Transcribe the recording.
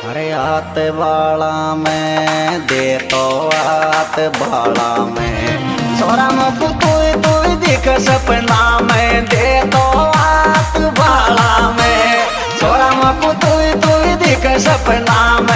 अरे आत बाला में दे तो आत बाला में छोरा मुझको तू दिख सपना में दे तो आत बाला में छोरा मुझको तू दिख सपना में